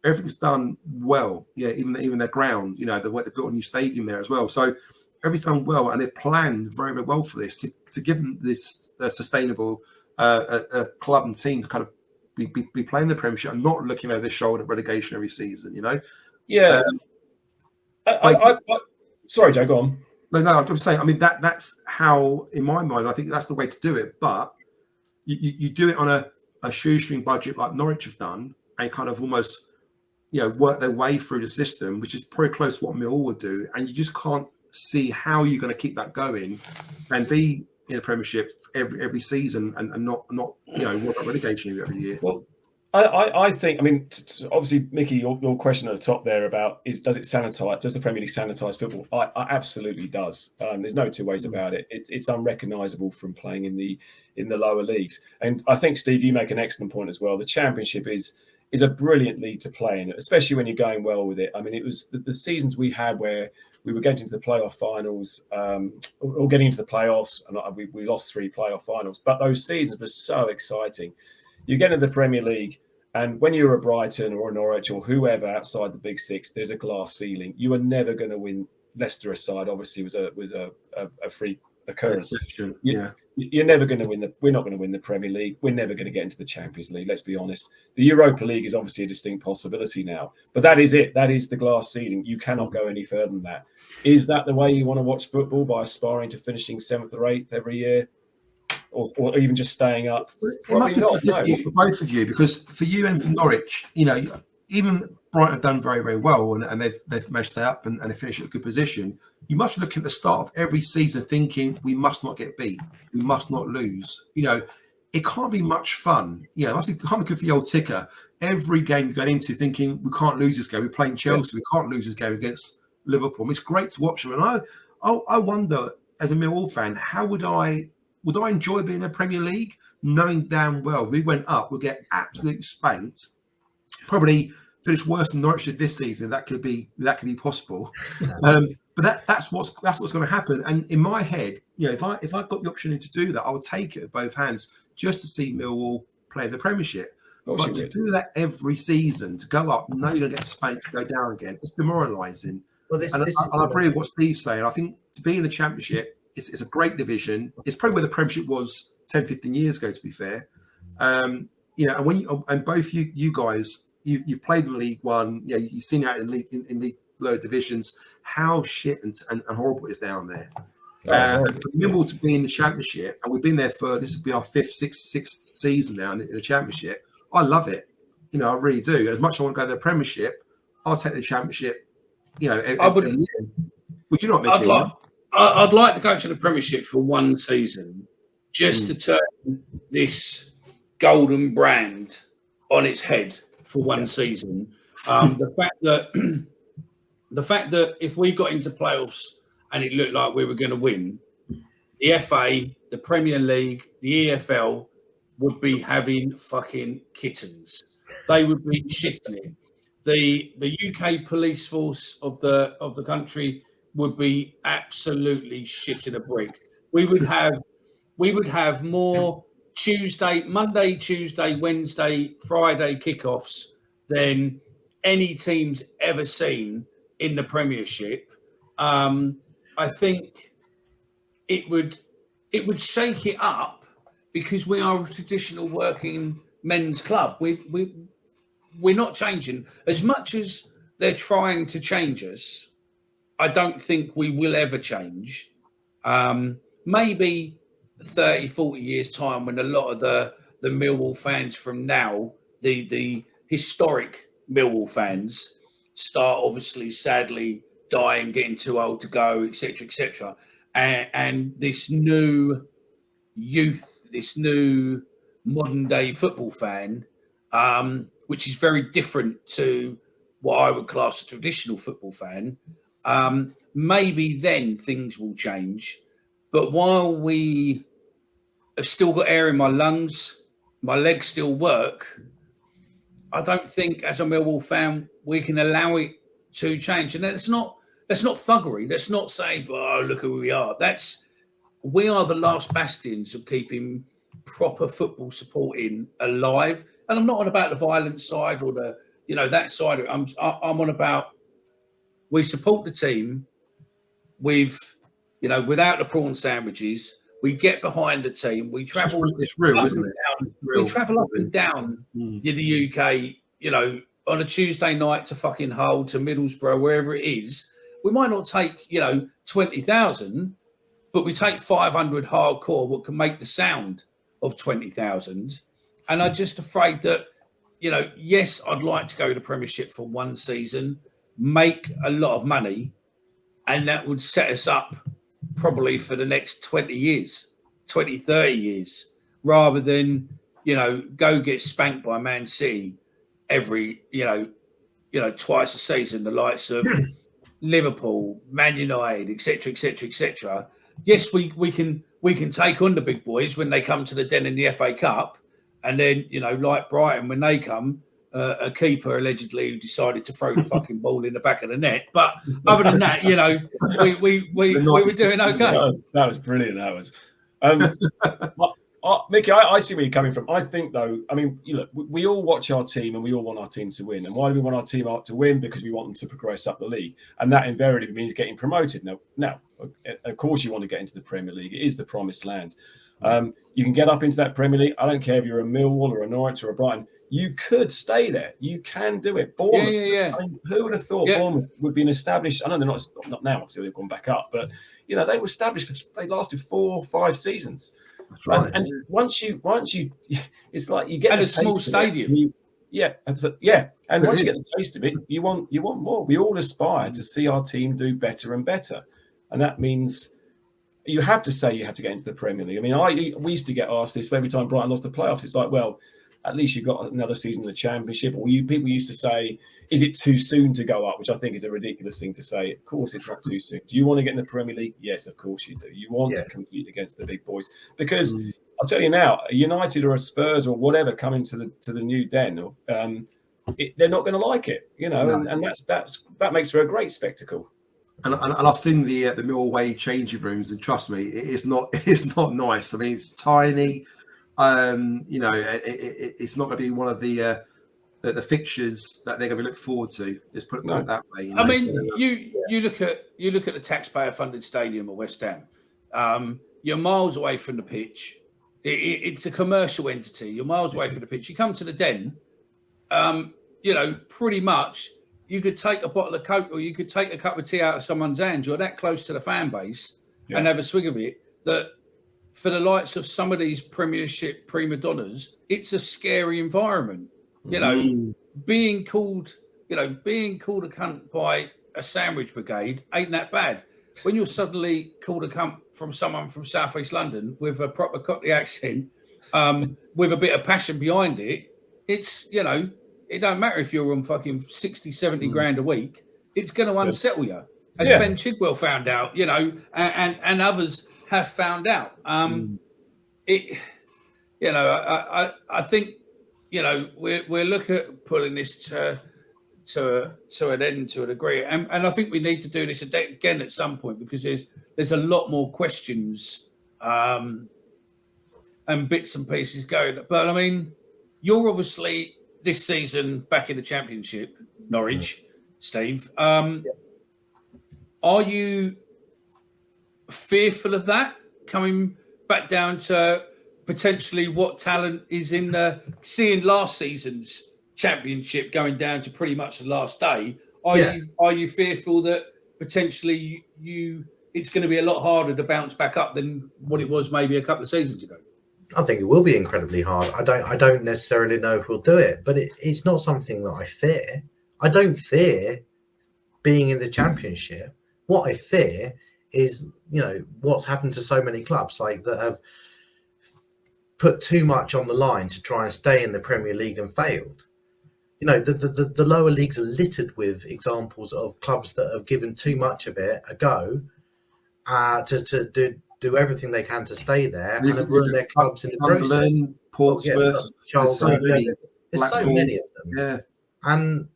everything's done well. Even their ground, they built a new stadium there as well. So everything's done well, and they've planned very, very well for this to give them this sustainable club and team to kind of be playing the Premiership and not looking over their shoulder at relegation every season. Yeah. Sorry, Joe, go on. No, I'm saying, I mean, that's how, in my mind, I think that's the way to do it. But you do it on a shoestring budget like Norwich have done, and kind of almost, work their way through the system, which is probably close to what Millwall would do. And you just can't see how you're going to keep that going and be in the Premiership every season and not work at relegation every year. Well, I think, I mean, obviously, Mickey, your question at the top there about does the Premier League sanitise football? I absolutely does. There's no two ways about it. It's unrecognisable from playing in the lower leagues. And I think, Steve, you make an excellent point as well. The Championship is a brilliant league to play in, especially when you're going well with it. I mean, it was the seasons we had where we were getting to the playoff finals or getting into the playoffs, and we lost 3 playoff finals. But those seasons were so exciting. You get into the Premier League, and when you're a Brighton or a Norwich or whoever outside the Big Six, there's a glass ceiling. You are never going to win. Leicester aside, obviously, was a free occurrence. You You're never going to win we're not going to win the Premier League. We're never going to get into the Champions League. Let's be honest. The Europa League is obviously a distinct possibility now, but that is it. That is the glass ceiling. You cannot go any further than that. Is that the way you want to watch football, by aspiring to finishing 7th or 8th every year, or even just staying up? It must be quite difficult for both of you, because for you and for Norwich, even Brighton have done very, very well, and they've messed that up and they finished at a good position. You must look at the start of every season thinking we must not get beat, we must not lose. It can't be much fun. It must be kind of good for the old ticker. Every game you go into thinking we can't lose this game. We're playing Chelsea, we can't lose this game against Liverpool. It's great to watch them, and I wonder, as a Millwall fan, how would I enjoy being in the Premier League, knowing damn well we went up, we'll get absolutely spanked, probably finish worse than Norwich did this season. That could be possible, but that's what's going to happen. And in my head, if I got the opportunity to do that, I would take it with both hands, just to see Millwall play the Premiership. But to do that every season, to go up, know you're going to get spanked, to go down again, it's demoralising. Well, I agree with what Steve's saying. I think to be in the Championship, it's a great division. It's probably where the Premiership was 10, 15 years ago, to be fair. And when both you guys, you played in League One, you've seen out in league lower divisions how shit and horrible it is down there. For Millwall to be in the Championship, and we've been there this will be our sixth season now in the Championship. I love it. I really do. And as much as I want to go to the Premiership, I'll take the Championship. Would you not, Mickey? I'd like to go to the Premiership for one season, just to turn this golden brand on its head for one season. The fact that if we got into playoffs and it looked like we were going to win, the FA, the Premier League, the EFL would be having fucking kittens. They would be shitting it. The UK police force of the country would be absolutely shitting a brick. We would have more Monday, Tuesday, Wednesday, Friday kickoffs than any team's ever seen in the Premiership. I think it would shake it up, because we are a traditional working men's club. We're not changing. As much as they're trying to change us, I don't think we will ever change. Maybe 30, 40 years' time, when a lot of the Millwall fans from now, the historic Millwall fans, start obviously sadly dying, getting too old to go, etc., and this new youth, this new modern day football fan, which is very different to what I would class a traditional football fan, maybe then things will change. But while we have still got air in my lungs, my legs still work, I don't think as a Millwall fan we can allow it to change. And that's not thuggery. That's not saying, oh, look who we are. We are the last bastions of keeping proper football supporting alive. And I'm not on about the violent side or that side of it. I'm on about, we support the team with, without the prawn sandwiches. We get behind the team. We travel. It's real, isn't it? We travel up and down the UK, on a Tuesday night to fucking Hull, to Middlesbrough, wherever it is. We might not take, 20,000, but we take 500 hardcore, what can make the sound of 20,000. And I'm just afraid that, yes, I'd like to go to the Premiership for one season, make a lot of money, and that would set us up probably for the next 20 years, 20, 30 years, rather than, go get spanked by Man City every, twice a season, the likes of Liverpool, Man United, etc. Yes, we can take on the big boys when they come to the Den in the FA Cup, and then like Brighton, when they come, a keeper allegedly who decided to throw the fucking ball in the back of the net. But other than that, we were doing okay. That was brilliant. That was. Mickey, I see where you're coming from. I think, though, we all watch our team and we all want our team to win. And why do we want our team to win? Because we want them to progress up the league. And that invariably means getting promoted. Now, of course, you want to get into the Premier League. It is the promised land. You can get up into that Premier League. I don't care if you're a Millwall or a Norwich or a Brighton. You could stay there. You can do it. Bournemouth. Yeah. I mean, who would have thought Bournemouth would be an established? I know they're not now. Obviously, they've gone back up, but they were established. They lasted 4 or 5 seasons. That's right. And once you, it's like you get a small stadium. And once you get the taste of it, you want more. We all aspire to see our team do better and better, and that means you have to say you have to get into the Premier League. I mean, we used to get asked this every time Brighton lost the playoffs. It's like, well, at least you've got another season in the Championship. Or people used to say, is it too soon to go up? Which I think is a ridiculous thing to say. Of course, it's not too soon. Do you want to get in the Premier League? Yes, of course you do. You want to compete against the big boys because I'll tell you now, a United or a Spurs or whatever coming to the new den, they're not going to like it, and that makes for a great spectacle. And I've seen the Millwall away changing rooms, and trust me, it's not nice. I mean, it's tiny. It's not going to be one of the fixtures that they're going to be looking forward to. Let's put it that way. You look at the taxpayer-funded stadium at West Ham. You're miles away from the pitch. It's a commercial entity. You're miles away from the pitch. You come to the den. Pretty much. You could take a bottle of Coke or you could take a cup of tea out of someone's hand. You're that close to the fan base and have a swig of it that for the likes of some of these Premiership prima donnas, it's a scary environment. Being called a cunt by a sandwich brigade ain't that bad. When you're suddenly called a cunt from someone from South East London with a proper Cockney accent, with a bit of passion behind it, it's, it don't matter if you're on fucking 60, 70 grand a week. It's going to unsettle you. As Ben Chigwell found out, and others have found out. I think, we're looking at pulling this to an end to a degree. And I think we need to do this again at some point because there's a lot more questions and bits and pieces going. But, I mean, you're obviously this season back in the Championship, Norwich, Steve. Are you fearful of that coming back down to potentially what talent is in seeing last season's Championship going down to pretty much the last day? Are you fearful that potentially it's going to be a lot harder to bounce back up than what it was maybe a couple of seasons ago? I think it will be incredibly hard. I don't necessarily know if we'll do it, but it's not something that I fear. I don't fear being in the Championship. What I fear is, what's happened to so many clubs that have put too much on the line to try and stay in the Premier League and failed. The lower leagues are littered with examples of clubs that have given too much of it a go to do everything they can to stay there and have ruined their clubs in the process. Portsmouth, there's so many of them. Yeah. And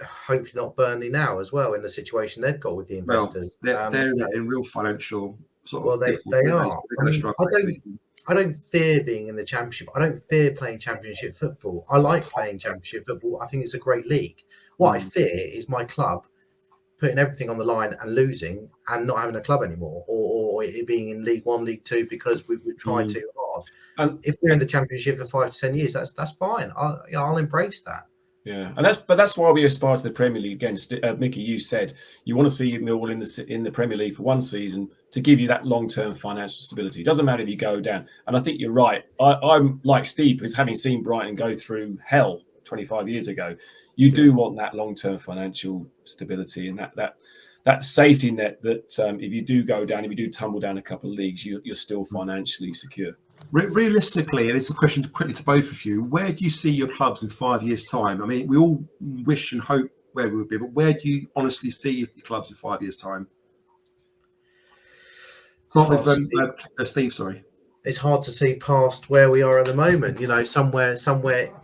hopefully not Burnley now as well in the situation they've got with the investors. Well, they're in real financial sort of they are. I don't fear being in the Championship. I don't fear playing Championship football. I like playing Championship football. I think it's a great league. What I fear is my club putting everything on the line and losing and not having a club anymore, or it being in League One, League Two because we've tried too hard. And if we're in the Championship for 5 to 10 years, that's fine. I'll embrace that. Yeah, and that's why we aspire to the Premier League again. Mickey, you said you want to see Millwall in the Premier League for one season to give you that long-term financial stability. It doesn't matter if you go down. And I think you're right. I'm like Steve, because having seen Brighton go through hell 25 years ago, you do want that long-term financial stability and that safety net that if you do go down, if you do tumble down a couple of leagues, you're still financially secure. Realistically, and it's a question quickly to both of you, where do you see your clubs in 5 years' time? I mean, we all wish and hope where we would be, but where do you honestly see your clubs in 5 years' time? Start with Steve, sorry. It's hard to see past where we are at the moment, somewhere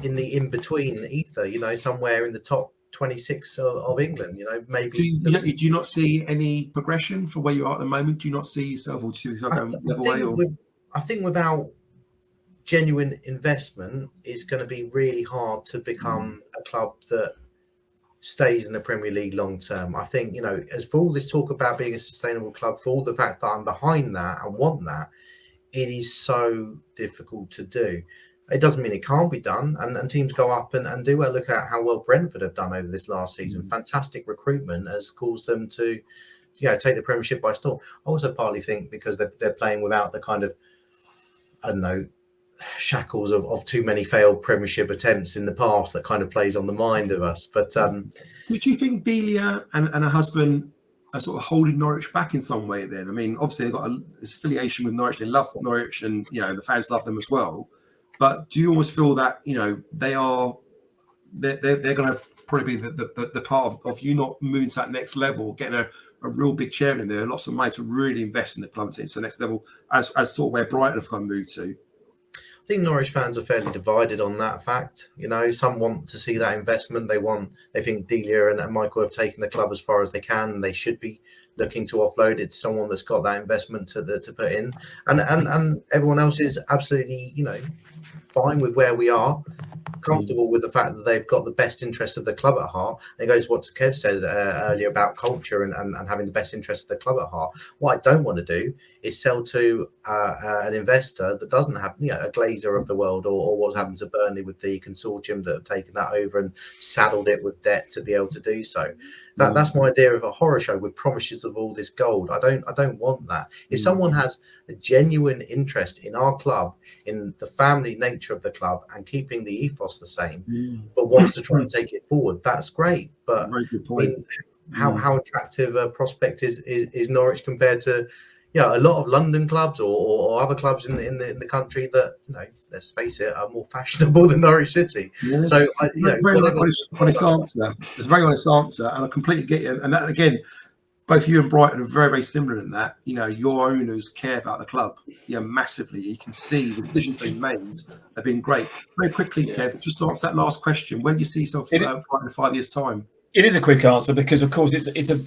in the in-between ether, somewhere in the top 26 of England, maybe. Do you not see any progression from where you are at the moment? Do you not see yourself I think without genuine investment, it's going to be really hard to become a club that stays in the Premier League long term. I think, as for all this talk about being a sustainable club, for all the fact that I'm behind that and want that, it is so difficult to do. It doesn't mean it can't be done, and teams go up and do well. Look at how well Brentford have done over this last season. Fantastic recruitment has caused them to, take the Premiership by storm. I also partly think because they're playing without the kind of, I don't know, shackles of too many failed Premiership attempts in the past that kind of plays on the mind of us. But do you think Delia and her husband are sort of holding Norwich back in some way then? I mean, obviously they've got this affiliation with Norwich. They love Norwich and, the fans love them as well. But do you almost feel that, they're going to probably be the part of you not moving to that next level, getting a real big chair in there, lots of money to really invest in the club team to the next level, as sort of where Brighton have kind of moved to? I think Norwich fans are fairly divided on that fact. Some want to see that investment. They think Delia and Michael have taken the club as far as they can, and they should be looking to offload it to someone that's got that investment to put in. And everyone else is absolutely, fine with where we are, comfortable with the fact that they've got the best interest of the club at heart. And it goes what Kev said earlier about culture and having the best interest of the club at heart. What I don't want to do is sell to an investor that doesn't have, a Glazer of the world, or what's happened to Burnley with the consortium that have taken that over and saddled it with debt to be able to do so. That's my idea of a horror show with promises of all this gold. I don't want that. If someone has a genuine interest in our club, in the family nature of the club and keeping the ethos the same, but wants to try and take it forward, that's great. But Very good point. How attractive a prospect is Norwich compared to a lot of London clubs or other clubs in the country that, let's face it, are more fashionable than Norwich City. Yeah. So very honest answer. It's a very honest answer, and I completely get you. And that, again, both you and Brighton are very, very similar in that. Your owners care about the club, massively. You can see the decisions they've made have been great. Very quickly, Kev, just to answer that last question, where do you see yourself Brighton in 5 years' time? It is a quick answer because, of course,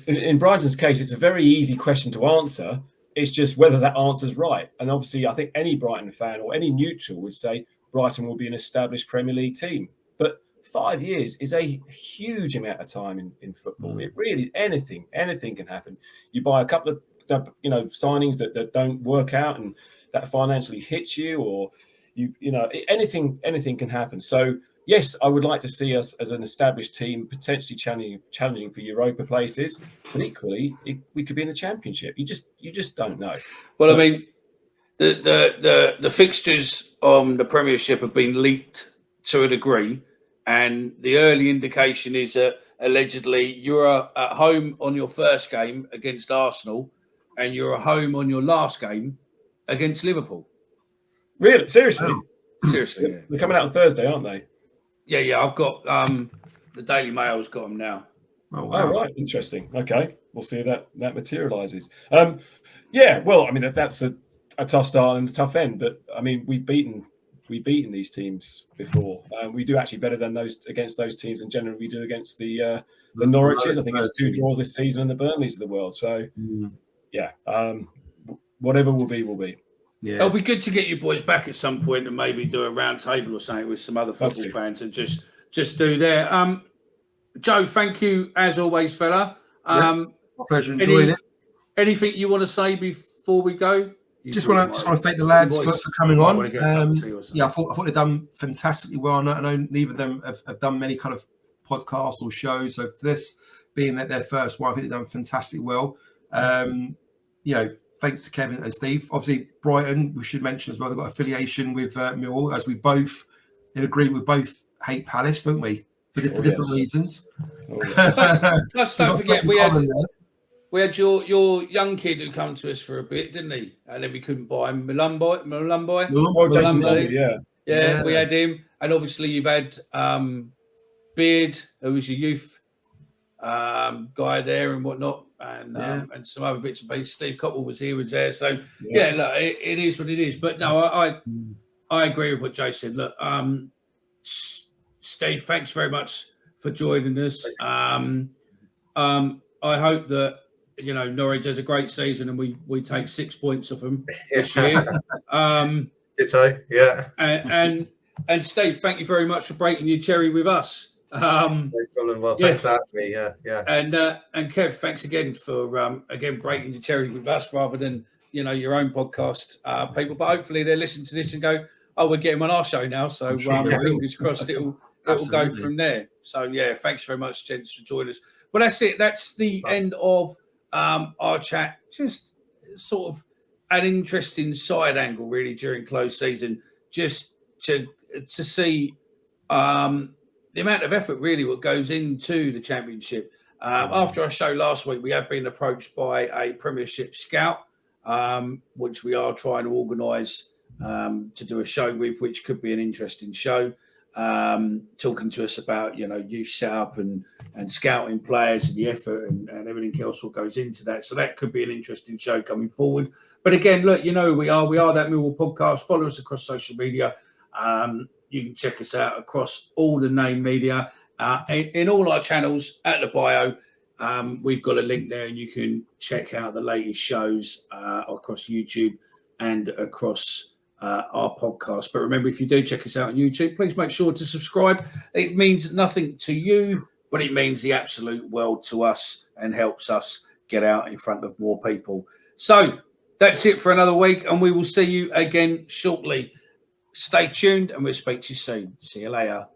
in Brighton's case, it's a very easy question to answer. It's just whether that answer's right. And obviously, I think any Brighton fan or any neutral would say Brighton will be an established Premier League team. But 5 years is a huge amount of time in football. It really, anything can happen. You buy a couple of signings that don't work out and that financially hits you, or anything can happen. So yes, I would like to see us as an established team potentially challenging for Europa places, but equally we could be in the Championship. You just don't know. Well, I mean, the fixtures on the Premiership have been leaked to a degree, and the early indication is that allegedly you're at home on your first game against Arsenal, and you're at home on your last game against Liverpool. Really? Seriously? Oh. Seriously, yeah. They're coming out on Thursday, aren't they? Yeah. I've got the Daily Mail's got them now. Oh, wow. Oh, right. Interesting. Okay. We'll see if that materialises. Well, I mean, that's a tough start and a tough end, but I mean, we've beaten these teams before. We do actually better than against those teams, and generally we do against the Norwiches. I think it's 2 draws this season, and the Burnleys of the world. So, whatever will be. Yeah. It'll be good to get you boys back at some point and maybe do a round table or something with some other football fans and just do there. Joe, thank you as always, fella. My pleasure, enjoying it. Anything you want to say before we go? Just want to thank the lads for coming on. I thought they've done fantastically well. I know neither of them have done many kind of podcasts or shows. So for this being their first one, I think they've done fantastically well. Thanks to Kevin and Steve. Obviously, Brighton, we should mention as well, they've got affiliation with Millwall, as we both, in agreement, we both hate Palace, don't we? For different reasons. Let's don't forget, we had your young kid who come to us for a bit, didn't he? And then we couldn't buy him. Malumboy. Yeah, we had him. And obviously, you've had Beard, who was your youth guy there and whatnot. And some other bits and pieces. Steve Cotwell was there. So look, it is what it is. But no, I agree with what Joe said. Look, Steve, thanks very much for joining us. I hope that Norwich has a great season and we take 6 points off them this year. Ditto, yeah. And Steve, thank you very much for breaking your cherry with us. No problem. Well, thanks for having me. Yeah. And Kev, thanks again for breaking the cherry with us rather than your own podcast people, but hopefully they'll listen to this and go, "Oh, we're getting on our show now." So fingers crossed it'll go from there. So yeah, thanks very much, gents, for joining us. Well, that's it. That's the end of our chat. Just sort of an interesting side angle, really, during close season, just to see the amount of effort really what goes into the Championship. After our show last week, we have been approached by a Premiership scout, which we are trying to organise to do a show with, which could be an interesting show. Talking to us about youth setup and scouting players and the effort and everything else what goes into that. So that could be an interesting show coming forward. But again, look, we are That Millwall Podcast. Follow us across social media. You can check us out across all the named media in all our channels at the bio. We've got a link there, and you can check out the latest shows across YouTube and across our podcast. But remember, if you do check us out on YouTube, please make sure to subscribe. It means nothing to you, but it means the absolute world to us and helps us get out in front of more people. So that's it for another week, and we will see you again shortly. Stay tuned, and we'll speak to you soon. See you later.